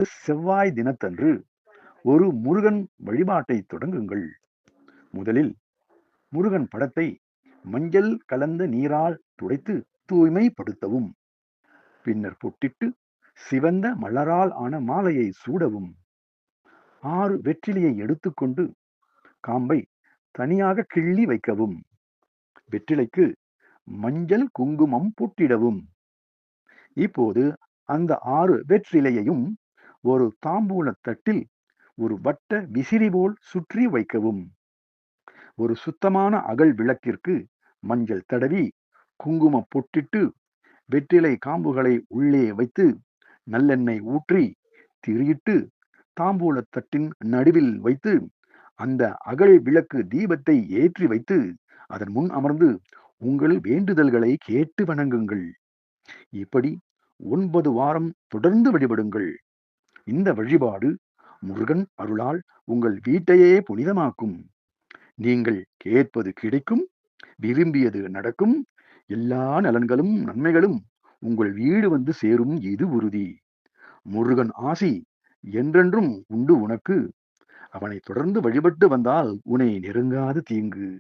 செவ்வாய் தினத்தன்று ஒரு முருகன் வழிபாட்டை தொடங்குங்கள். முதலில் முருகன் படத்தை மஞ்சள் கலந்த நீரால் துடைத்து தூய்மைப்படுத்தவும். பின்னர் பொட்டிட்டு சிவந்த மலரால் ஆன மாலையை சூடவும். 6 வெற்றிலையை எடுத்துக்கொண்டு காம்பை தனியாக கிள்ளி வைக்கவும். வெற்றிலைக்கு மஞ்சள் குங்குமம் பொட்டிடவும். இப்போது அந்த 6 வெற்றிலையையும் ஒரு தாம்பூல தட்டில் ஒரு வட்ட விசிறி போல் சுற்றி வைக்கவும். ஒரு சுத்தமான அகல் விளக்கிற்கு மஞ்சள் தடவி குங்குமம் பொட்டிட்டு வெற்றிலை காம்புகளை உள்ளே வைத்து நல்லெண்ணெய் ஊற்றி திரியிட்டு தாம்பூல தட்டின் நடுவில் வைத்து அந்த அகல் விளக்கு தீபத்தை ஏற்றி வைத்து அதன் முன் அமர்ந்து உங்கள் வேண்டுதல்களை கேட்டு வணங்குங்கள். இப்படி 9 வாரம் தொடர்ந்து வழிபடுங்கள். இந்த வழிபாடு முருகன் அருளால் உங்கள் வீட்டையே புனிதமாக்கும். நீங்கள் கேட்பது கிடைக்கும், விரும்பியது நடக்கும், எல்லா நலன்களும் நன்மைகளும் உங்கள் வீடு வந்து சேரும், இது உறுதி. முருகன் ஆசி என்றென்றும் உண்டு உனக்கு. அவனை தொடர்ந்து வழிபட்டு வந்தால் உன்னை நெருங்காது தீங்கு.